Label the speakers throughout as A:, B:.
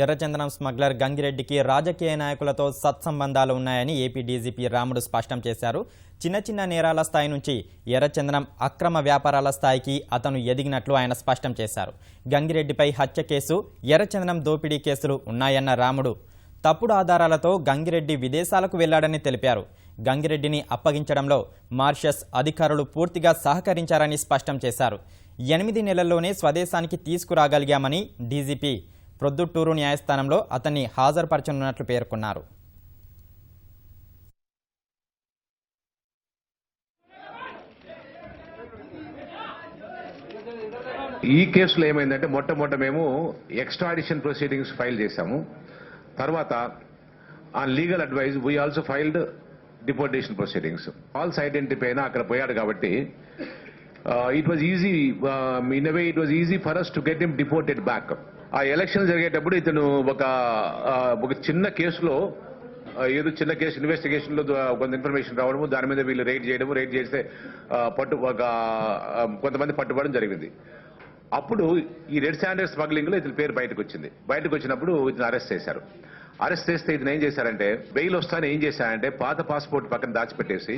A: ఎర్రచందనం స్మగ్లర్ గంగిరెడ్డికి రాజకీయ నాయకులతో సత్సంబంధాలు ఉన్నాయని ఏపీ డీజీపీ రాముడు స్పష్టం చేశారు. చిన్న చిన్న నేరాల స్థాయి నుంచి ఎర్రచందనం అక్రమ వ్యాపారాల స్థాయికి అతను ఎదిగినట్లు ఆయన స్పష్టం చేశారు. గంగిరెడ్డిపై హత్య కేసు, ఎర్రచందనం దోపిడీ కేసులు ఉన్నాయన్న రాముడు తప్పుడు ఆధారాలతో గంగిరెడ్డి విదేశాలకు వెళ్లాడని తెలిపారు. గంగిరెడ్డిని అప్పగించడంలో మారిషస్ అధికారులు పూర్తిగా సహకరించారని స్పష్టం చేశారు. 8 నెలల్లోనే స్వదేశానికి తీసుకురాగలిగామని డీజీపీ ప్రొద్దుటూరు న్యాయస్థానంలో అతన్ని హాజరుపరచనున్నట్లు పేర్కొన్నారు.
B: ఈ కేసులో ఏమైందంటే మొట్టమొదట మేము ఎక్స్ట్రాడిషన్ ప్రొసీడింగ్స్ ఫైల్ చేశాము. తర్వాత on legal advice we also filed deportation proceedings. False identity పైన అక్కడ పోయాడు కాబట్టి it was easy, in a way it was easy for us to get him deported back. ఆ ఎలక్షన్ జరిగేటప్పుడు ఇతను ఒక చిన్న కేసులో ఏదో చిన్న కేసు ఇన్వెస్టిగేషన్ లో కొంత ఇన్ఫర్మేషన్ రావడము, దాని మీద వీళ్ళు రైడ్ చేస్తే కొంతమంది పట్టుబడడం జరిగింది. అప్పుడు ఈ రెడ్ శాండర్స్ స్మగ్లింగ్ లో ఇతని పేరు బయటకు వచ్చినప్పుడు ఇతను అరెస్ట్ చేశారు. అరెస్ట్ చేస్తే ఇతను ఏం చేశారంటే, బెయిల్ వస్తానే ఏం చేశారంటే పాత పాస్పోర్ట్ పక్కన దాచిపెట్టేసి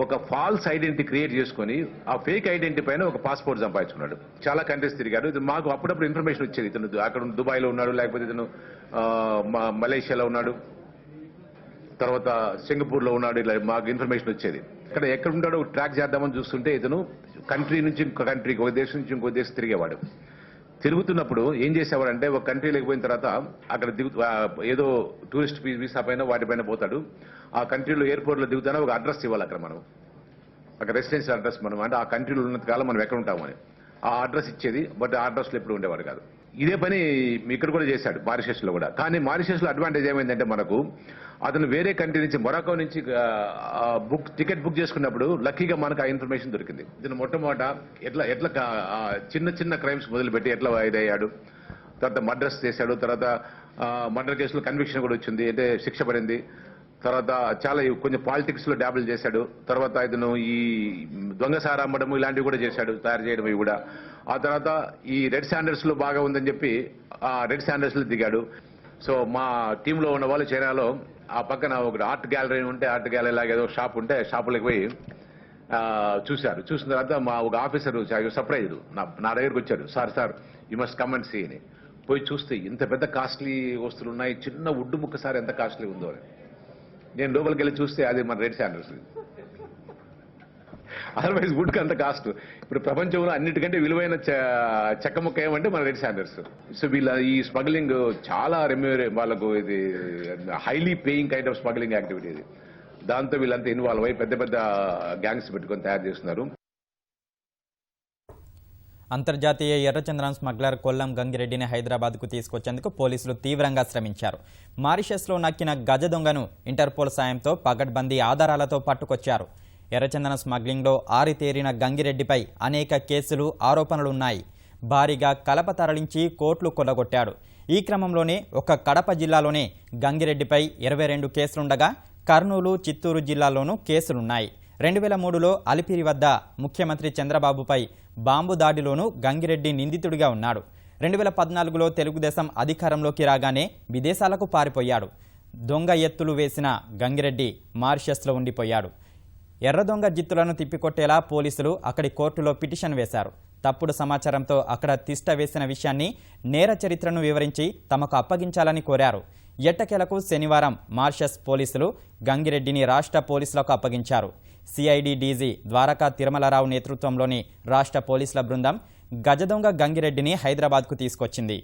B: ఒక ఫాల్స్ ఐడెంటిటీ క్రియేట్ చేసుకుని ఆ ఫేక్ ఐడెంటిటీ పైన ఒక పాస్పోర్ట్ సంపాదించుకున్నాడు. చాలా కంట్రీస్ తిరిగాడు. ఇది మాకు అప్పుడప్పుడు ఇన్ఫర్మేషన్ వచ్చేది, ఇతను అక్కడ దుబాయ్లో ఉన్నాడు, లేకపోతే ఇతను మలేషియాలో ఉన్నాడు, తర్వాత సింగపూర్లో ఉన్నాడు, ఇలా మాకు ఇన్ఫర్మేషన్ వచ్చేది. ఎక్కడ ఉంటాడో ట్రాక్ చేద్దామని చూస్తుంటే ఇతను కంట్రీ నుంచి ఇంకో కంట్రీకి, ఒక దేశం నుంచి ఇంకో దేశం తిరిగేవాడు. తిరుగుతున్నప్పుడు ఏం చేసేవాడంటే, ఒక కంట్రీలోకి పోయిన తర్వాత అక్కడ ఏదో టూరిస్ట్ వీసా పైన వాటిపైన పోతాడు. ఆ కంట్రీలో ఎయిర్పోర్ట్లో దిగుతానే ఒక అడ్రస్ ఇవ్వాలి. అక్కడ రెసిడెన్షియల్ అడ్రస్ మనం, అంటే ఆ కంట్రీలో ఉన్నంత కాలం మనం ఎక్కడ ఉంటామని ఆ అడ్రస్ ఇచ్చేది. బట్ ఆ అడ్రస్లో ఎప్పుడు ఉండేవాడు కాదు. ఇదే పని ఇక్కడ కూడా చేశాడు, మారిషస్ లో కూడా. కానీ మారిషస్ లో అడ్వాంటేజ్ ఏమైందంటే, మనకు అతను వేరే కంట్రీ నుంచి, మొరాకో నుంచి టికెట్ బుక్ చేసుకున్నప్పుడు లక్కీగా మనకు ఆ ఇన్ఫర్మేషన్ దొరికింది. ఇతను మొట్టమొదట ఎట్లా చిన్న క్రైమ్స్ మొదలుపెట్టి ఎట్లా ఇదయ్యాడు, తర్వాత మర్డర్స్ చేశాడు, తర్వాత మర్డర్ కేసులో కన్విక్షన్ కూడా వచ్చింది, అంటే శిక్ష పడింది. తర్వాత చాలా కొంచెం పాలిటిక్స్ లో డాబుల్ చేశాడు. తర్వాత ఇతను ఈ దొంగ సారా అమ్మడం ఇలాంటివి కూడా చేశాడు, తయారు చేయడం ఇవి కూడా. ఆ తర్వాత ఈ రెడ్ శాండర్స్ లో బాగా ఉందని చెప్పి ఆ రెడ్ శాండర్స్ లో దిగాడు. సో మా టీంలో ఉన్న వాళ్ళు చైనాలో ఆ పక్కన ఒక ఆర్ట్ గ్యాలరీ ఉంటే, ఆర్ట్ గ్యాలరీ లాగా ఏదో షాప్ ఉంటే షాపులకు పోయి చూశారు. చూసిన తర్వాత మా ఒక ఆఫీసర్ సర్ప్రైజ్ నా దగ్గరకు వచ్చాడు, sir you must come and see అని. పోయి చూస్తే ఇంత పెద్ద కాస్ట్లీ వస్తువులు ఉన్నాయి, చిన్న వుడ్ ముక్క సార్ ఎంత కాస్ట్లీ ఉందో అని. నేను లోపలికి వెళ్ళి చూస్తే అది మన రెడ్ శాండర్స్. అదర్వైజ్ వుడ్కి అంత కాస్ట్. ఇప్పుడు ప్రపంచంలో అన్నిటికంటే విలువైన చెక్క ముక్క ఏమంటే మన రెడ్ శాండర్స్. సో ఈ స్మగ్లింగ్ చాలా వాళ్ళకు ఇది highly paying kind of smuggling activity ఇది. దాంతో వీళ్ళంతా ఇన్వాల్వ్ అయ్యి పెద్ద పెద్ద గ్యాంగ్స్ పెట్టుకొని తయారు చేస్తున్నారు.
A: అంతర్జాతీయ ఎర్రచందనం స్మగ్లర్ కొల్లం గంగిరెడ్డిని హైదరాబాద్కు తీసుకొచ్చేందుకు పోలీసులు తీవ్రంగా శ్రమించారు. మారిషస్లో నక్కిన గజ దొంగను ఇంటర్పోల్ సాయంతో పగడ్బందీ ఆధారాలతో పట్టుకొచ్చారు. ఎర్రచందనం స్మగ్లింగ్లో ఆరితేరిన గంగిరెడ్డిపై అనేక కేసులు, ఆరోపణలున్నాయి. భారీగా కలప తరలించి కోట్లు కొల్లగొట్టాడు. ఈ క్రమంలోనే ఒక కడప జిల్లాలోనే గంగిరెడ్డిపై 22 కేసులుండగా కర్నూలు, చిత్తూరు జిల్లాల్లోనూ కేసులున్నాయి. 2003లో అలిపిరి వద్ద ముఖ్యమంత్రి చంద్రబాబుపై బాంబు దాడిలోనూ గంగిరెడ్డి నిందితుడిగా ఉన్నాడు. 2014లో తెలుగుదేశం అధికారంలోకి రాగానే విదేశాలకు పారిపోయాడు. దొంగ ఎత్తులు వేసిన గంగిరెడ్డి మారిషస్లో ఉండిపోయాడు. ఎర్రదొంగ జిత్తులను తిప్పికొట్టేలా పోలీసులు అక్కడి కోర్టులో పిటిషన్ వేశారు. తప్పుడు సమాచారంతో అక్కడ తిష్ట వేసిన విషయాన్ని, నేర చరిత్రను వివరించి తమకు అప్పగించాలని కోరారు. ఎట్టకేలకు శనివారం మారిషస్ పోలీసులు గంగిరెడ్డిని రాష్ట్ర పోలీసులకు అప్పగించారు. సిఐడి డీజీ ద్వారకా తిరుమలరావు నేతృత్వంలోని రాష్ట్ర పోలీసుల బృందం గజదొంగ గంగిరెడ్డిని హైదరాబాద్కు తీసుకొచ్చింది.